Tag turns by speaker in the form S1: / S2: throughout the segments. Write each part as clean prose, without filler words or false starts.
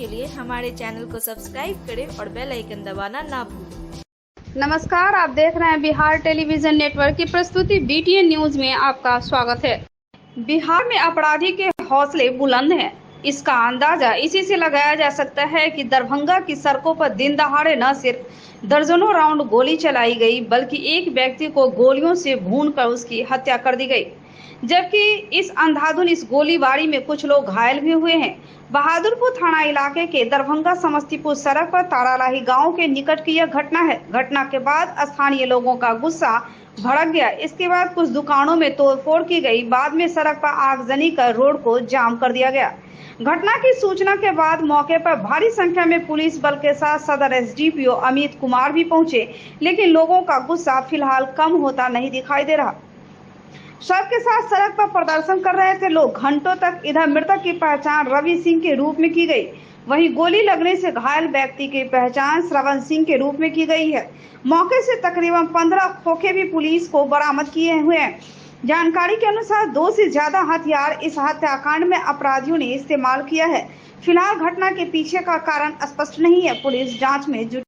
S1: के लिए हमारे चैनल को सब्सक्राइब करें और बेल आइकन दबाना ना भूलें।
S2: नमस्कार, आप देख रहे हैं बिहार टेलीविजन नेटवर्क की प्रस्तुति BTN न्यूज में आपका स्वागत है। बिहार में अपराधी के हौसले बुलंद हैं। इसका अंदाजा इसी से लगाया जा सकता है कि दरभंगा की सड़कों पर दिन दहाड़े न सिर्फ दर्जनों राउंड गोली चलाई गई, बल्कि एक व्यक्ति को गोलियों से भूनकर उसकी हत्या कर दी गई। जबकि इस अंधाधुन इस गोलीबारी में कुछ लोग घायल भी हुए हैं। बहादुरपुर थाना इलाके के दरभंगा समस्तीपुर सड़क पर तारालाही गांव के निकट की यह घटना है। घटना के बाद स्थानीय लोगों का गुस्सा भड़क गया। इसके बाद कुछ दुकानों में तोड़फोड़ की गई। बाद में सड़क पर आगजनी कर रोड को जाम कर दिया गया। घटना की सूचना के बाद मौके पर भारी संख्या में पुलिस बल के साथ सदर SDPO अमित कुमार भी पहुंचे, लेकिन लोगों का गुस्सा फिलहाल कम होता नहीं दिखाई दे रहा। सबके साथ सड़क पर प्रदर्शन कर रहे थे लोग। घंटों तक इधर मृतक की पहचान रवि सिंह के रूप में की गई, वहीं गोली लगने से घायल व्यक्ति की पहचान श्रवण सिंह के रूप में की गई है। मौके से तकरीबन 15 खोखे भी पुलिस को बरामद किए हुए हैं। जानकारी के अनुसार 2 से ज्यादा हथियार इस हत्याकांड में अपराधियों ने इस्तेमाल किया है। फिलहाल घटना के पीछे का कारण स्पष्ट नहीं है। पुलिस जाँच में जुटी।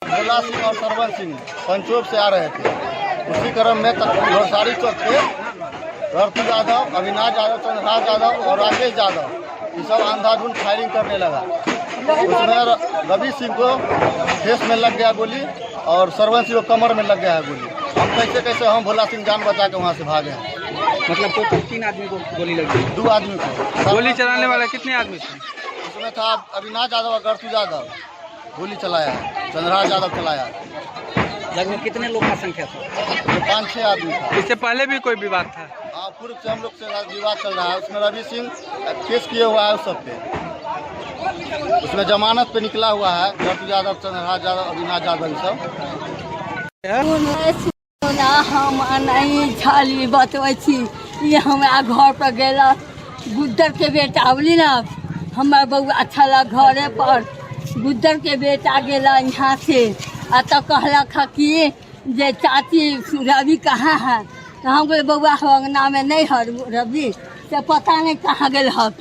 S3: भोला सिंह और श्रवण सिंह पंचोप से आ रहे थे। उसी क्रम में घोड़सारी चौक पे रर्थी यादव, अविनाश यादव, चंद्रहास यादव और राकेश यादव ये सब अंधाधुंध फायरिंग करने लगा। उसमें रवि सिंह को फेस में लग गया गोली और श्रवण सिंह को कमर में लग गया है गोली। हम कैसे हम भोला सिंह जान बचा के वहाँ से भागे हैं।
S4: मतलब तो 3 आदमी को गोली लगी?
S3: 2 आदमी को।
S4: गोली चलाने वाला कितने आदमी थे?
S3: उसमें था अविनाश यादव और गर्थू यादव गोली चलाया, चंद्रहास यादव चलाया।
S4: लगभग कितने लोग का संख्या था?
S3: 5-6 आदमी था।
S4: इससे पहले भी कोई विवाद था?
S3: हाँ, पूर्व से हम लोग से विवाद चल रहा है। उसमें रवि सिंह केस किए हुआ है उस सब पे। उसमें जमानत पे निकला हुआ है। गर्थू यादव, चंद्रहास यादव, अविनाश यादव सब।
S5: हम नहीं छाली बतबै छी। ये हमरा घर पर गेला गुद्दर के बेटा आवली ना, हमार बउआ अच्छा लगा घरे पर गुद्दर के बेटा गेला यहाँ से तो कहलक कि जे चाची रवि कहाँ है, तो हम बोले बउआ अंगना में नहीं है रवि, से पता नहीं कहाँ गेल हक।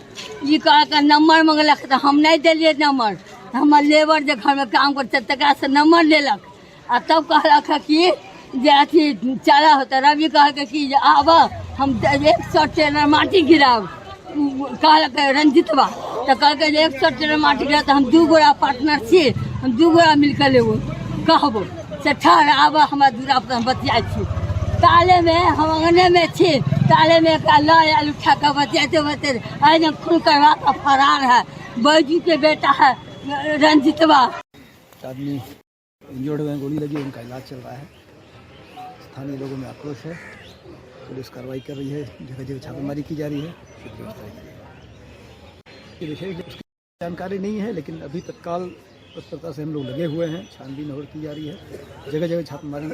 S5: ये कहलक नंबर मंगलक तो हम नहीं दिलिए नंबर। हमार लेबर जो घर में काम करते तकरा से नंबर लेलक आ तब कहलक कि जे अथी चला होता। रवि कहलक कि आब हम 100 टेलर माटी गिराब। कहलक रंजितवा तो कहलक 100 टेलर माटी गिरा तो हम 2 गोरा पार्टनर छी, हम 2 गोरा मिलकर लेबो कहबो से ठहर आब हमारा दूरा पर हम बतियाई छी। ताले में हम अंगने में छी, ताले में लाल उठा कर बतियाते आज खून करवा का फरार है। बैजू के बेटा है रंजितवा।
S6: आदमी इंजर्ड हुए हैं, गोली लगी, उनका इलाज चल रहा है। स्थानीय लोगों में आक्रोश है। पुलिस कार्रवाई कर रही है, जगह जगह छापेमारी की जा रही है। ये विशेष जानकारी नहीं है, लेकिन अभी तत्काल तत्परता से हम लोग लगे हुए हैं। छानबीन और की जा रही है। जगह जगह छापेमारी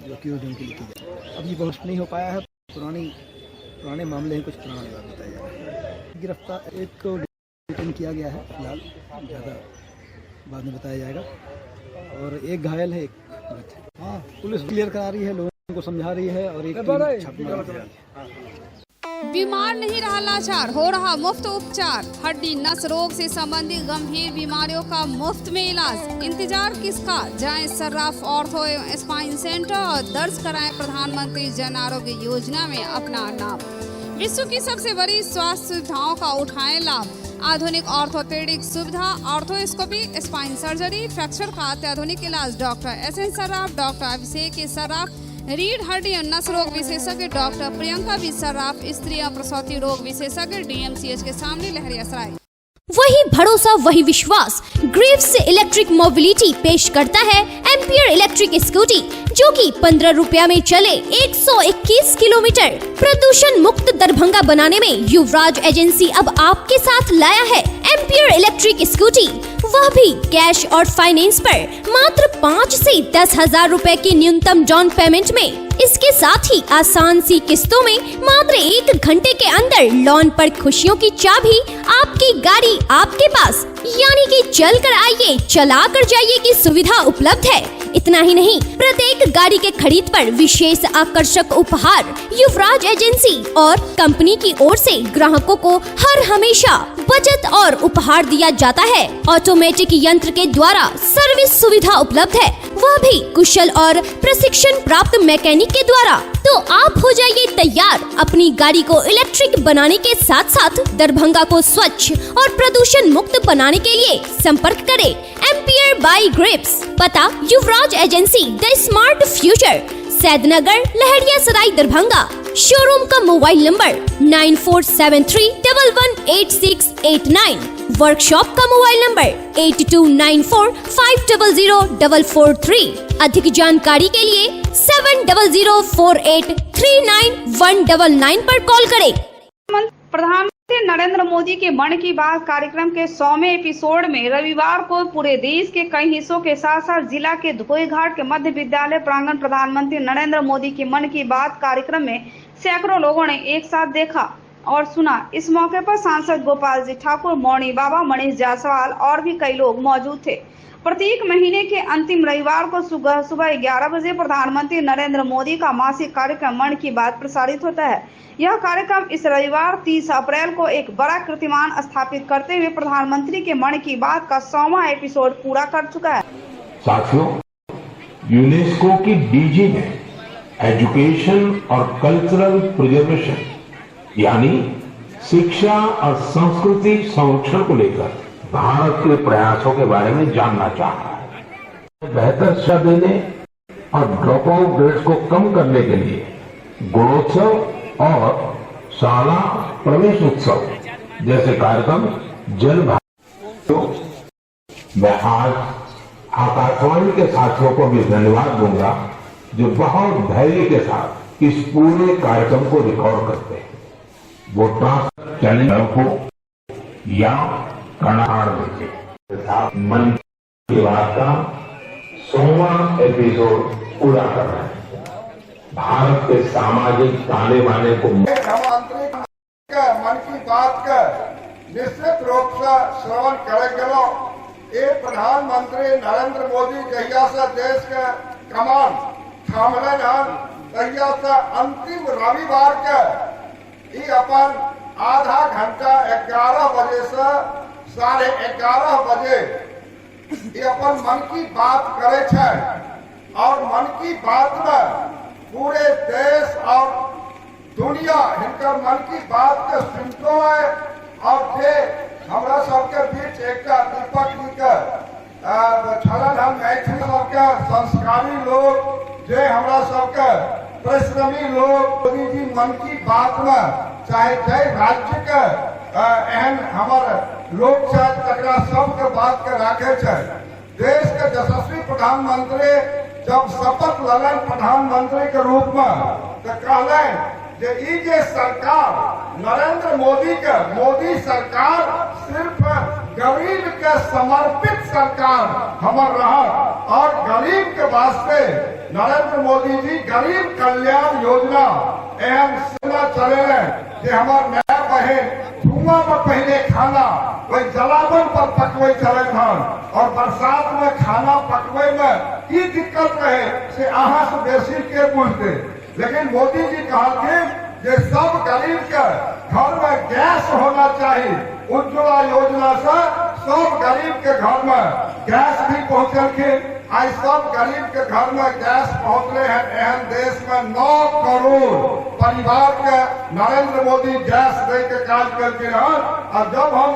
S6: जो की उनके लिए की जा रही है। अब ये बहुत नहीं हो पाया है। पुराने मामले हैं, कुछ पुराना विवाद बताया जा रहा है। गिरफ्तार एक को डिटेन किया गया है। फिलहाल ज़्यादा बाद में बताया जाएगा। और एक घायल है, एक मृत है। हाँ, पुलिस क्लियर करा रही है, लोगों को समझा रही है और एक छापेमारी कर रही है।
S7: बीमार नहीं रहा लाचार, हो रहा मुफ्त उपचार। हड्डी नस रोग से संबंधित गंभीर बीमारियों का मुफ्त में इलाज। इंतजार किसका, जाएं सर्राफ ऑर्थो एवं स्पाइन सेंटर और दर्ज कराएं प्रधानमंत्री जन आरोग्य योजना में अपना नाम। विश्व की सबसे बड़ी स्वास्थ्य सुविधाओं का उठाएं लाभ। आधुनिक ऑर्थोपेडिक सुविधा, ऑर्थोस्कोपी, स्पाइन सर्जरी, फ्रैक्चर का अत्याधुनिक इलाज। डॉक्टर SN सर्राफ, डॉक्टर अभिषेक सर्राफ, रीढ़ हड्डी और नस रोग विशेषज्ञ डॉक्टर प्रियंका बी सर्राफ, स्त्री और प्रसूति रोग विशेषज्ञ DMCH के सामने लहरियासराय।
S8: वही भरोसा, वही विश्वास ग्रेव्स इलेक्ट्रिक मोबिलिटी पेश करता है एम्पियर इलेक्ट्रिक स्कूटी, जो कि 15 रुपया में चले 121 किलोमीटर। प्रदूषण मुक्त दरभंगा बनाने में युवराज एजेंसी अब आपके साथ लाया है एम्पियर इलेक्ट्रिक स्कूटी, वह भी कैश और फाइनेंस पर मात्र 5 से 10 हजार रुपए की न्यूनतम डाउन पेमेंट में। इसके साथ ही आसान सी किस्तों में मात्र 1 घंटे के अंदर लोन पर खुशियों की चाबी आपकी गाड़ी आपके पास, यानी कि चल कर आइए चला कर जाइए की सुविधा उपलब्ध है। इतना ही नहीं, प्रत्येक गाड़ी के खरीद पर विशेष आकर्षक उपहार युवराज एजेंसी और कंपनी की ओर से ग्राहकों को हर हमेशा बचत और उपहार दिया जाता है। ऑटोमेटिक यंत्र के द्वारा सर्विस सुविधा उपलब्ध है, वह भी कुशल और प्रशिक्षण प्राप्त मैकेनिक के द्वारा। तो आप हो जाइए तैयार अपनी गाड़ी को इलेक्ट्रिक बनाने के साथ साथ दरभंगा को स्वच्छ और प्रदूषण मुक्त बनाने के लिए संपर्क करें एम्पियर बाई ग्रिप्स। पता Yuvraj agency the smart future, Saidnagar, Laheria Sarai, Darbhanga. Showroom का मोबाइल नंबर 9473118689। वर्कशॉप का मोबाइल नंबर 8294500443। अधिक जानकारी के लिए 7004839199 पर कॉल करें।
S2: प्रधानमंत्री नरेंद्र मोदी के मन की बात कार्यक्रम के 100वें एपिसोड में रविवार को पूरे देश के कई हिस्सों के साथ साथ जिला के धोईघाट के मध्य विद्यालय प्रांगण प्रधानमंत्री नरेंद्र मोदी के मन की बात कार्यक्रम में सैकड़ों लोगों ने एक साथ देखा और सुना। इस मौके पर सांसद गोपाल जी ठाकुर, मौनी बाबा, मनीष जायसवाल और भी कई लोग मौजूद थे। प्रत्येक महीने के अंतिम रविवार को सुबह 11 बजे प्रधानमंत्री नरेंद्र मोदी का मासिक कार्यक्रम मन की बात प्रसारित होता है। यह कार्यक्रम इस रविवार 30 अप्रैल को एक बड़ा कीर्तिमान स्थापित करते हुए प्रधानमंत्री के मन की बात का 100वां एपिसोड पूरा कर चुका है।
S9: साथियों, यूनेस्को की डीजी ने एजुकेशन और कल्चरल प्रिजर्वेशन यानी शिक्षा और संस्कृति संरक्षण को लेकर भारत के प्रयासों के बारे में जानना चाहा है। बेहतर शिक्षा देने और ड्रॉप आउट रेट्स को कम करने के लिए गुणोत्सव और शाला प्रवेश उत्सव जैसे कार्यक्रम जन भागीदारी। मैं आज आकाशवाणी के साथियों को भी धन्यवाद दूंगा जो बहुत धैर्य के साथ इस पूरे कार्यक्रम को रिकॉर्ड करते हैं। वो ट्रांसफर चैनल को या कनाड़ देखे मन की बात का 100वां एपिसोड पूरा कर रहे हैं। भारत के सामाजिक ताने बाने को
S3: मुख्यमंत्री मन की बात का निश्चित रूप से श्रवण करे गेलो। ये प्रधानमंत्री नरेंद्र मोदी जहिया से देश के कमान थामले हन तहिया से अंतिम रविवार के अपन आधा घंटा 11 बजे से 11:30 बजे अपन मन की बात करे छे और मन की बात में पूरे देश और दुनिया हिनकर मन की बात के सुनते है। और जे हमरा सबके बीच एक दीपक जी के छलन हम मैथिली सबके संस्कारी लोग जे हमरा सबके परिश्रमी लोग मोदी जी मन की बात में चाहे जय राज्य के एहन हमर लोग तकरा सबके बात के राखे छे। देश के यशस्वी प्रधानमंत्री जब शपथ लेलन प्रधानमंत्री के रूप में तो कहलन जे ई जे सरकार नरेंद्र मोदी के मोदी सरकार सिर्फ गरीब के समर्पित सरकार हमर रहा और गरीब के वास्ते नरेंद्र मोदी जी गरीब कल्याण योजना एहन सेना चले जे हमार नया बहन धुआं में पहले खाना वही जलावन पर पकवे चले हन और बरसात में खाना पकवे में की दिक्कत रहे से अहाँ से बेसी के बुझते। लेकिन मोदी जी कहलखिन जे सब गरीब के घर में गैस होना चाहिए। उज्ज्वला योजना से सब गरीब के घर में गैस भी पहुंचलखिन। आज सब गरीब के घर में गैस पहुंचले हैं। एहन देश में 9 करोड़ परिवार के नरेंद्र मोदी गैस दे के काज करके हन। और जब हम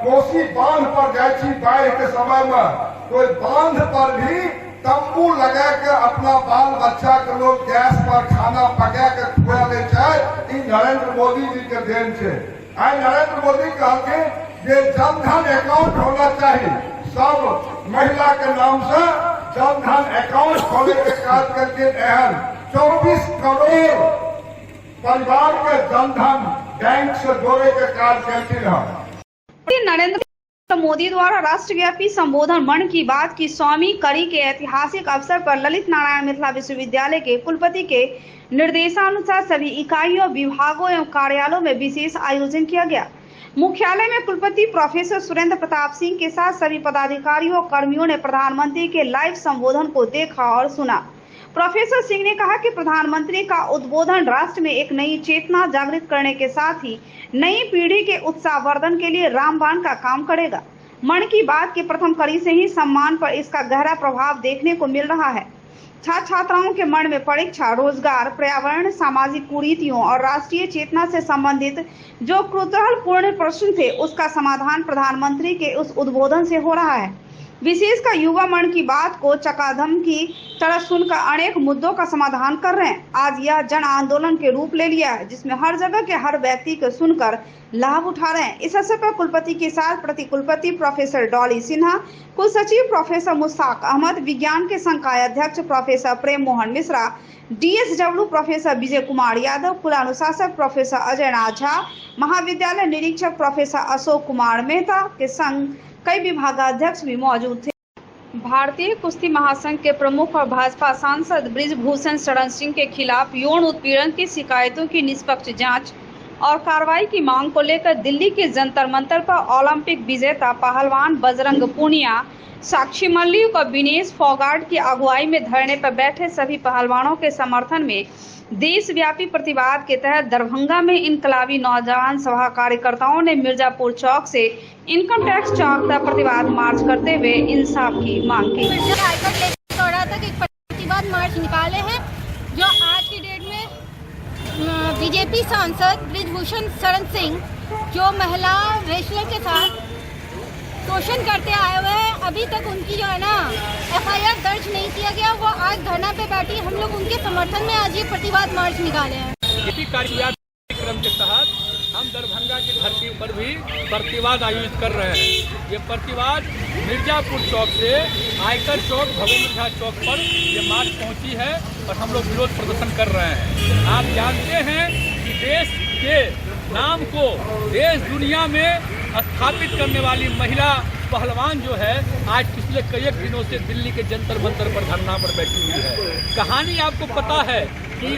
S3: कोसी बांध पर जाए बाढ़ के समय में तो बांध पर भी तंबू लगा के अपना बाल बच्चा के लोग गैस पर खाना पका के खुआ ले जाए। नरेंद्र मोदी जी के देन से आज नरेंद्र मोदी कहते जे जनधन अकाउंट होना चाहिए। सब महिला के नाम से जनधन अकाउंट खोले के काज करके एहन 24 करोड़ परिवार के जनधन बैंक से जोड़े के काज करती है।
S2: नरेंद्र मोदी द्वारा राष्ट्रव्यापी संबोधन मन की बात की 100वीं कड़ी के ऐतिहासिक अवसर पर ललित नारायण मिथिला विश्वविद्यालय के कुलपति के निर्देशानुसार सभी इकाइयों, विभागों एवं कार्यालयों में विशेष आयोजन किया गया। मुख्यालय में कुलपति प्रोफेसर सुरेंद्र प्रताप सिंह के साथ सभी पदाधिकारियों और कर्मियों ने प्रधानमंत्री के लाइव संबोधन को देखा और सुना। प्रोफेसर सिंह ने कहा कि प्रधानमंत्री का उद्बोधन राष्ट्र में एक नई चेतना जागृत करने के साथ ही नई पीढ़ी के उत्साहवर्धन के लिए रामबाण का काम करेगा। मन की बात की प्रथम कड़ी से ही सम्मान पर इसका गहरा प्रभाव देखने को मिल रहा है। छात्र छात्राओं के मन में परीक्षा, रोजगार, पर्यावरण, सामाजिक कुरीतियों और राष्ट्रीय चेतना से संबंधित जो कुतूहलपूर्ण प्रश्न थे, उसका समाधान प्रधानमंत्री के उस उद्बोधन से हो रहा है। विशेषकर युवा मन की बात को चकाधम की तरह सुनकर अनेक मुद्दों का समाधान कर रहे हैं। आज यह जन आंदोलन के रूप ले लिया है, जिसमें हर जगह के हर व्यक्ति को सुनकर लाभ उठा रहे हैं। इस अवसर पर कुलपति के साथ प्रति कुलपति प्रोफेसर डॉली सिन्हा, कुल सचिव प्रोफेसर मुश्ताक अहमद, विज्ञान के संकाय अध्यक्ष प्रोफेसर प्रेम Mohan Mishra, DSW professor Vijay Kumar Yadav, कुलानुशासक professor Ajay Nath Jha, महाविद्यालय निरीक्षक प्रोफेसर अशोक कुमार मेहता के संग कई विभागाध्यक्ष भी मौजूद थे। भारतीय कुश्ती महासंघ के प्रमुख और भाजपा सांसद ब्रिजभूषण शरण सिंह के खिलाफ यौन उत्पीड़न की शिकायतों की निष्पक्ष जांच और कार्रवाई की मांग को लेकर दिल्ली के जंतर मंतर पर ओलंपिक विजेता पहलवान बजरंग पूनिया, साक्षी मल्लिक और विनेश फोगाट की अगुवाई में धरने पर बैठे सभी पहलवानों के समर्थन में देशव्यापी प्रतिवाद के तहत दरभंगा में इनकलाबी नौजवान सभा कार्यकर्ताओं ने मिर्जापुर चौक से इनकम टैक्स चौक तक प्रतिवाद मार्च करते हुए इंसाफ की मांग की।
S10: एक प्रतिवाद मार्च निकाले हैं, जो आज की डेट में बीजेपी सांसद ब्रिजभूषण शरण सिंह जो महिला रेसलर के साथ शोषण करते आए हुए हैं, अभी तक उनकी जो है ना FIR दर्ज नहीं किया गया। वो आज धरना पे बैठी, हम लोग उनके समर्थन में आज ये प्रतिवाद मार्च निकाले हैं।
S11: कार्यक्रम के तहत हम दरभंगा की धरती पर भी प्रतिवाद आयोजित कर रहे हैं। ये प्रतिवाद मिर्जापुर चौक से आयकर चौक, भगोमझा चौक पर ये मार्च पहुंची है और हम लोग विरोध प्रदर्शन कर रहे हैं। आप जानते हैं कि देश के नाम को देश दुनिया में स्थापित करने वाली महिला पहलवान जो है, आज पिछले कई दिनों से दिल्ली के जंतर मंतर पर धरना पर बैठी हुई है। कहानी आपको पता है कि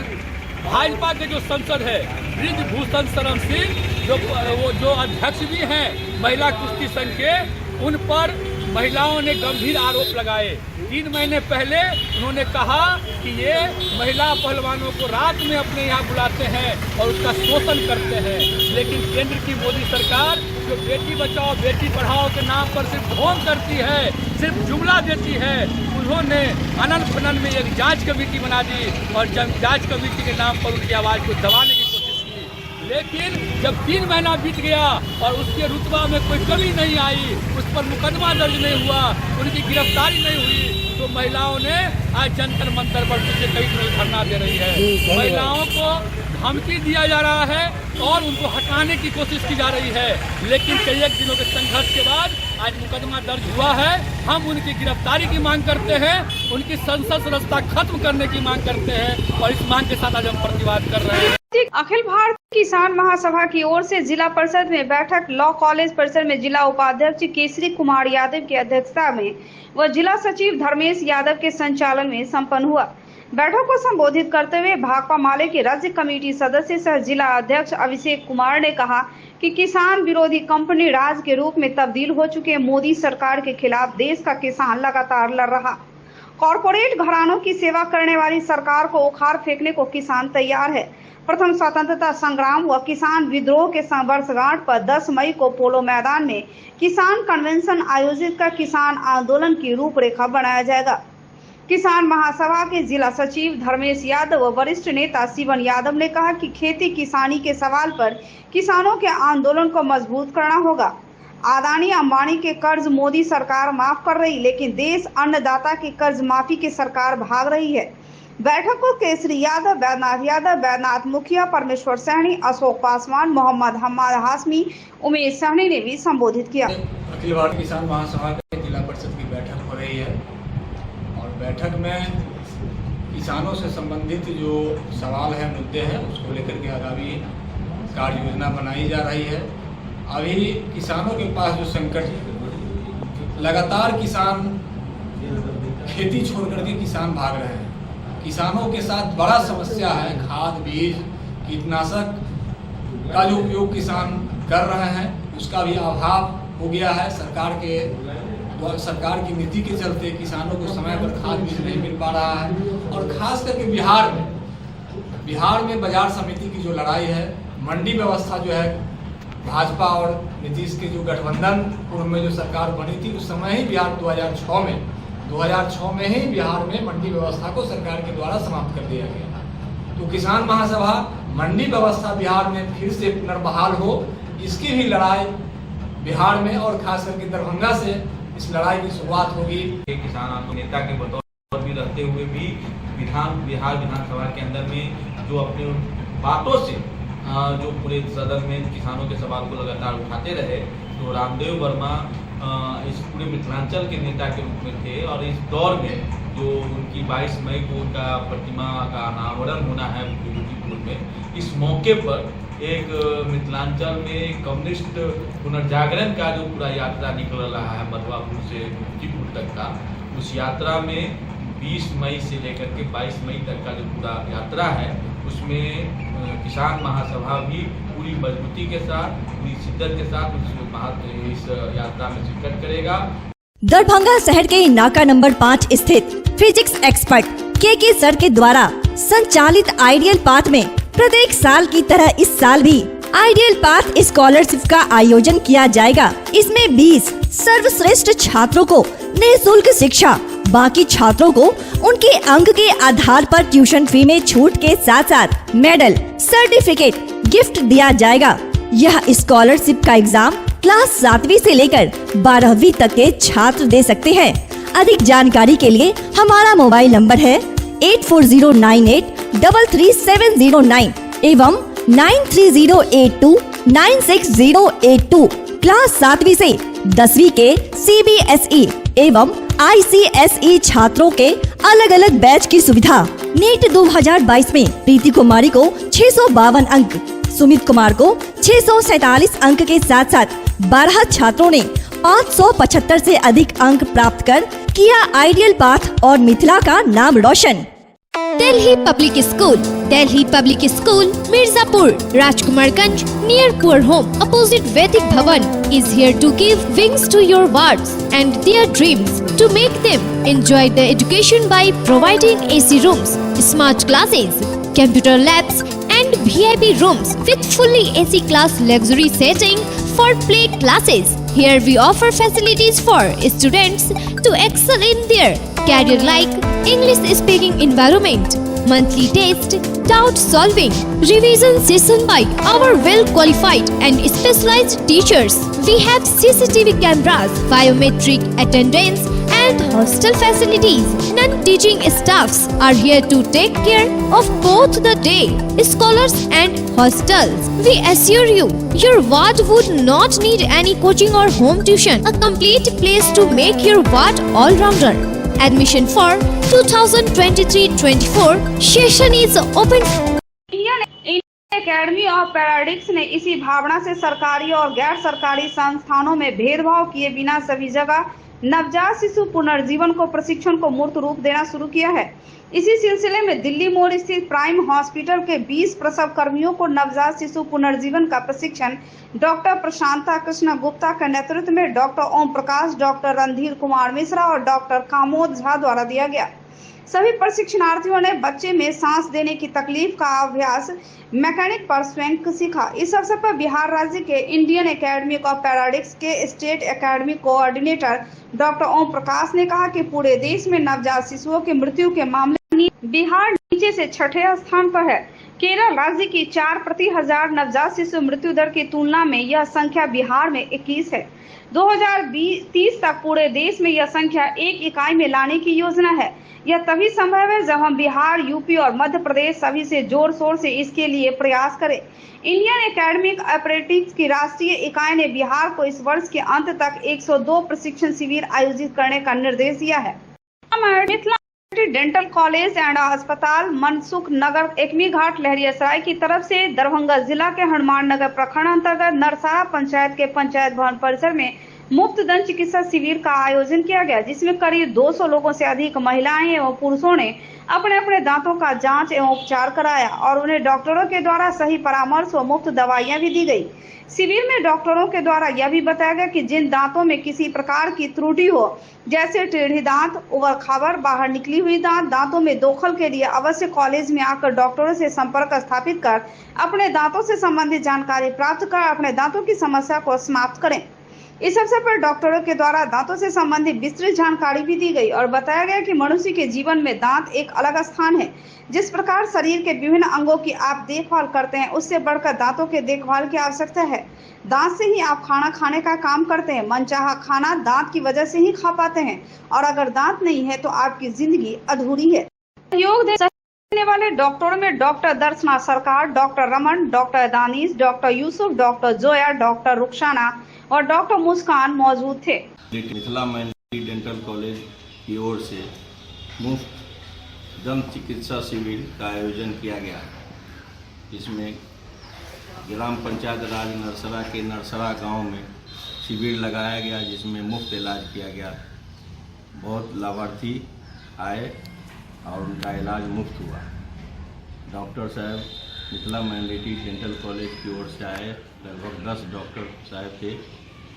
S11: भाजपा के जो सांसद है ब्रिजभूषण शरण सिंह, जो अध्यक्ष भी हैं महिला कुश्ती संघ के, उन पर महिलाओं ने गंभीर आरोप लगाए। 3 महीने पहले उन्होंने कहा कि ये महिला पहलवानों को रात में अपने यहाँ बुलाते हैं और उसका शोषण करते हैं। लेकिन केंद्र की मोदी सरकार जो बेटी बचाओ बेटी पढ़ाओ के नाम पर सिर्फ ढोंग करती है, सिर्फ जुमला देती है, उन्होंने अनंत फनन में एक जांच कमेटी बना दी और जांच कमेटी के नाम पर उनकी आवाज़ को दबाने की कोशिश की। लेकिन जब 3 महीना बीत गया और उसके रुतबा में कोई कमी नहीं आई, उस पर मुकदमा दर्ज नहीं हुआ, उनकी गिरफ्तारी नहीं हुई, तो महिलाओं ने आज जंतर मंतर पर पिछले कई दिनों धरना दे रही है। महिलाओं को धमकी दिया जा रहा है और उनको हटाने की कोशिश की जा रही है। लेकिन कई दिनों के संघर्ष के बाद आज मुकदमा दर्ज हुआ है। हम उनकी गिरफ्तारी की मांग करते हैं, उनकी संसद सदस्यता खत्म करने की मांग करते हैं और इस मांग के साथ आज हम प्रतिवाद कर रहे हैं।
S2: अखिल भारतीय किसान महासभा की ओर से जिला परिषद में बैठक लॉ कॉलेज परिसर में जिला उपाध्यक्ष केसरी कुमार यादव की अध्यक्षता में व जिला सचिव धर्मेश यादव के संचालन में संपन्न हुआ। बैठक को संबोधित करते हुए भाकपा माले के राज्य कमेटी सदस्य सह जिला अध्यक्ष अभिषेक कुमार ने कहा कि किसान विरोधी कंपनी राज के रूप में तब्दील हो चुके मोदी सरकार के खिलाफ देश का किसान लगातार लड़ रहा। कॉरपोरेट घरानों की सेवा करने वाली सरकार को उखाड़ फेंकने को किसान तैयार है। प्रथम स्वतंत्रता संग्राम व किसान विद्रोह के वर्षगांठ पर 10 मई को पोलो मैदान में किसान कन्वेंशन आयोजित कर किसान आंदोलन की रूपरेखा बनाया जाएगा। किसान महासभा के जिला सचिव धर्मेश यादव व वरिष्ठ नेता शिवन यादव ने कहा कि खेती किसानी के सवाल पर किसानों के आंदोलन को मजबूत करना होगा। अदानी अंबानी के कर्ज मोदी सरकार माफ कर रही, लेकिन देश अन्नदाता के कर्ज माफी की सरकार भाग रही है। बैठक को केसरी यादव, बैद्यनाथ मुखिया, परमेश्वर सहनी, अशोक पासवान, मोहम्मद हम्माद हाशमी, उमेश सहनी ने भी संबोधित किया।
S12: अखिल भारतीय किसान महासभा के जिला परिषद की बैठक हो रही है और बैठक में किसानों से संबंधित जो सवाल है, मुद्दे हैं, उसको लेकर के आगामी कार्य योजना बनाई जा रही है। अभी किसानों के पास जो संकट लगातार किसान खेती छोड़ करके किसान भाग रहे हैं। किसानों के साथ बड़ा समस्या है, खाद बीज कीटनाशक का जो उपयोग किसान कर रहे हैं उसका भी अभाव हो गया है। सरकार की नीति के चलते किसानों को समय पर खाद बीज नहीं मिल पा रहा है। और खास करके बिहार में बाजार समिति की जो लड़ाई है, मंडी व्यवस्था जो है, भाजपा और नीतीश के जो गठबंधन पूर्व में जो सरकार बनी थी उस समय ही बिहार 2006 में ही बिहार में मंडी व्यवस्था को सरकार के द्वारा समाप्त कर दिया गया। तो किसान महासभा मंडी व्यवस्था बिहार में फिर से पुनर्बहाल हो, इसकी भी लड़ाई बिहार में और खास करके दरभंगा से इस लड़ाई की शुरुआत होगी।
S13: किसान नेता के बतौर भी रहते हुए भी बिहार विधानसभा के अंदर में जो अपने बातों से जो पूरे सदन में किसानों के सवाल को लगातार उठाते रहे, तो रामदेव वर्मा इस पूरे मिथिलांचल के नेता के रूप में थे। और इस दौर में जो उनकी 22 मई को उनका प्रतिमा का अनावरण होना है विभूतिपुर में, इस मौके पर एक मिथिलांचल में कम्युनिस्ट पुनर्जागरण का जो पूरा यात्रा निकल रहा है मधुआपुर से विभूतिपुर तक का, उस यात्रा में 20 मई से लेकर के 22 मई तक का जो पूरा यात्रा है उसमें किसान महासभा भी पूरी मजबूती के साथ, पूरी शिद्दत के साथ इस यात्रा में शिरकत करेगा।
S8: दरभंगा शहर के नाका नंबर 5 स्थित फिजिक्स एक्सपर्ट के सर के द्वारा संचालित आइडियल पाथ में प्रत्येक साल की तरह इस साल भी आइडियल पाथ स्कॉलरशिप का आयोजन किया जाएगा। इसमें 20 सर्वश्रेष्ठ छात्रों को निःशुल्क शिक्षा, बाकी छात्रों को उनके अंक के आधार पर ट्यूशन फी में छूट के साथ साथ मेडल, सर्टिफिकेट गिफ्ट दिया जाएगा। यह स्कॉलरशिप का एग्जाम क्लास 7वीं से लेकर 12वीं तक के छात्र दे सकते हैं। अधिक जानकारी के लिए हमारा मोबाइल नंबर है 8409833709 एवं 9308296082। क्लास 7वीं से 10वीं के CBSE एवं ICSE छात्रों के अलग अलग बैच की सुविधा। नीट 2022 में प्रीति कुमारी को 652 अंक, सुमित कुमार को 647 अंक के साथ साथ 12 छात्रों ने 575 से अधिक अंक प्राप्त कर किया आइडियल पाथ और मिथिला का नाम रोशन। Delhi public school Mirzapur, Rajkumarganj, near Poor Home, opposite Vedic Bhavan, is here to give wings to your words and their dreams, to make them enjoy the education by providing AC rooms, smart classes, computer labs and VIP rooms with fully AC class luxury setting for play classes. Here we offer facilities for students to excel in their career like English speaking environment, monthly test, doubt solving, revision session by our well qualified and specialized teachers. We have CCTV cameras, biometric attendance and hostel facilities. Non-teaching staffs are here to take care of both the day scholars and hostels. We assure you, your ward would not need any coaching or home tuition. A complete place to make your ward all-rounder. Admission for 2023-24 session is open.
S2: Indian academy of पैराडिक्स ने इसी भावना से सरकारी और गैर सरकारी संस्थानों में भेदभाव किए बिना सभी जगह नवजात शिशु पुनर्जीवन को प्रशिक्षण को मूर्त रूप देना शुरू किया है। इसी सिलसिले में दिल्ली मोड़ स्थित प्राइम हॉस्पिटल के 20 प्रसव कर्मियों को नवजात शिशु पुनर्जीवन का प्रशिक्षण डॉक्टर प्रशांता कृष्ण गुप्ता के नेतृत्व में डॉक्टर ओम प्रकाश, डॉक्टर रणधीर कुमार मिश्रा और डॉक्टर कामोद झा द्वारा दिया गया। सभी प्रशिक्षणार्थियों ने बच्चे में सांस देने की तकलीफ का अभ्यास मैकेनिक पर स्वयं सीखा। इस अवसर पर बिहार राज्य के इंडियन एकेडमी ऑफ पैराडिक्स के state academy coordinator doctor Om Prakash ने कहा कि पूरे देश में नवजात शिशुओं की मृत्यु के मामले में बिहार नीचे से 6ठे स्थान पर है। केरल राज्य की 4 प्रति 1000 नवजात शिशु मृत्यु दर की तुलना में यह संख्या बिहार में 21 है। 2030 तक पूरे देश में यह संख्या 1 इकाई में लाने की योजना है। यह तभी संभव है जब हम बिहार, यूपी और मध्य प्रदेश सभी से जोर शोर से इसके लिए प्रयास करें। इंडियन एकेडमी ऑफ पैराडिक्स की राष्ट्रीय इकाई ने बिहार को इस वर्ष के अंत तक 102 प्रशिक्षण शिविर आयोजित करने का निर्देश दिया है। डेंटल कॉलेज एंड अस्पताल मनसुख नगर एकमी घाट लहरियासराय की तरफ से दरभंगा जिला के हनुमान नगर प्रखंड अंतर्गत नरसारा पंचायत के पंचायत भवन परिसर में मुफ्त दंत चिकित्सा शिविर का आयोजन किया गया, जिसमें करीब 200 लोगों से अधिक महिलाएं एवं पुरुषों ने अपने अपने दांतों का जांच एवं उपचार कराया और उन्हें डॉक्टरों के द्वारा सही परामर्श व मुफ्त दवाइयां भी दी गई। शिविर में डॉक्टरों के द्वारा यह भी बताया गया कि जिन दांतों में किसी प्रकार की त्रुटि हो, जैसे टेढ़ी दांत, उबड़ खाबड़, बाहर निकली हुई दांतों में दोखल के लिए अवश्य कॉलेज में आकर डॉक्टरों से संपर्क स्थापित कर अपने दांतों से संबंधित जानकारी प्राप्त कर अपने दांतों की समस्या को समाप्त करें। इस अवसर पर डॉक्टरों के द्वारा दांतों से संबंधित विस्तृत जानकारी भी दी गई और बताया गया कि मनुष्य के जीवन में दांत एक अलग स्थान है। जिस प्रकार शरीर के विभिन्न अंगों की आप देखभाल करते हैं, उससे बढ़कर दांतों के देखभाल की आवश्यकता है। दांत से ही आप खाना खाने का काम करते हैं। मनचाहा खाना दांत की वजह से ही खा पाते हैं और अगर दांत नहीं है तो आपकी जिंदगी अधूरी है। सहयोग देने वाले डॉक्टरों में डॉक्टर दर्शना सरकार, doctor Raman, doctor Danish, doctor Yusuf, doctor Zoya, doctor Rukhsana और डॉक्टर मुस्कान मौजूद थे।
S14: मिथिला मैंडेटरी डेंटल कॉलेज की ओर से मुफ्त दंत चिकित्सा शिविर का आयोजन किया गया, जिसमें ग्राम पंचायत राज नरसरा के नरसरा गांव में शिविर लगाया गया, जिसमें मुफ्त इलाज किया गया। बहुत लाभार्थी आए और उनका इलाज मुफ्त हुआ। डॉक्टर साहब मिथिला मैंडेटरी डेंटल कॉलेज की ओर से आए, लगभग 10 डॉक्टर साहब थे।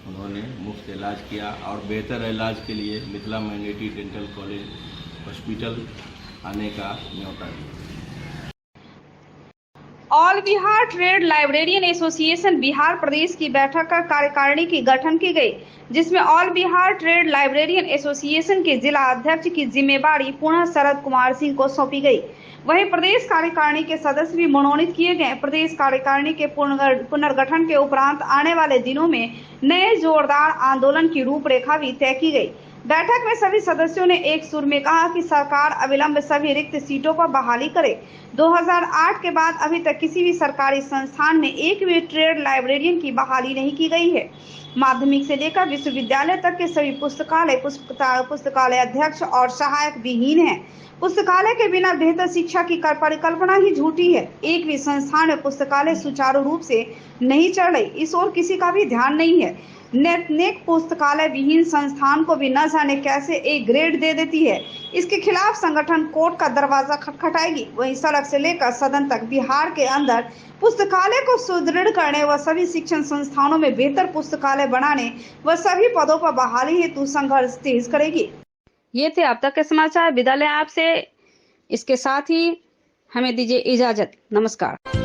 S14: उन्होंने मुफ्त इलाज किया और बेहतर इलाज के लिए मिथिला मैंडेटरी डेंटल कॉलेज हॉस्पिटल आने का न्योता दिया।
S2: All Bihar trade librarian association Bihar प्रदेश की बैठक कर कार्यकारिणी की गठन की गई, जिसमें all Bihar trade librarian association के जिला अध्यक्ष की जिम्मेदारी पुनः शरद कुमार सिंह को सौंपी गई। वहीं प्रदेश कार्यकारिणी के सदस्य भी मनोनीत किए गए। प्रदेश कार्यकारिणी के पुनर्गठन के उपरांत आने वाले दिनों में नए जोरदार आंदोलन की रूपरेखा भी तय की गई। बैठक में सभी सदस्यों ने एक सुर में कहा कि सरकार अविलंब सभी रिक्त सीटों पर बहाली करे। 2008 के बाद अभी तक किसी भी सरकारी संस्थान में एक भी ट्रेड लाइब्रेरियन की बहाली नहीं की गई है। माध्यमिक से लेकर विश्वविद्यालय तक के सभी पुस्तकालय अध्यक्ष और सहायक विहीन हैं। पुस्तकालय के बिना बेहतर शिक्षा की परिकल्पना ही झूठी है। एक भी संस्थान में पुस्तकालय सुचारू रूप से नहीं चल रही, इस ओर किसी का भी ध्यान नहीं है। नेक पुस्तकालय विहीन संस्थान को भी न जाने कैसे एक ग्रेड दे देती है। इसके खिलाफ संगठन कोर्ट का दरवाजा खटखटाएगी। वहीं सड़क से लेकर सदन तक बिहार के अंदर पुस्तकालय को सुदृढ़ करने व सभी शिक्षण संस्थानों में बेहतर पुस्तकालय बनाने व सभी पदों पर बहाली हेतु संघर्ष तेज करेगी। ये थे अब तक के समाचार। विदा लें आपसे। इसके साथ ही हमें दीजिए इजाजत। नमस्कार।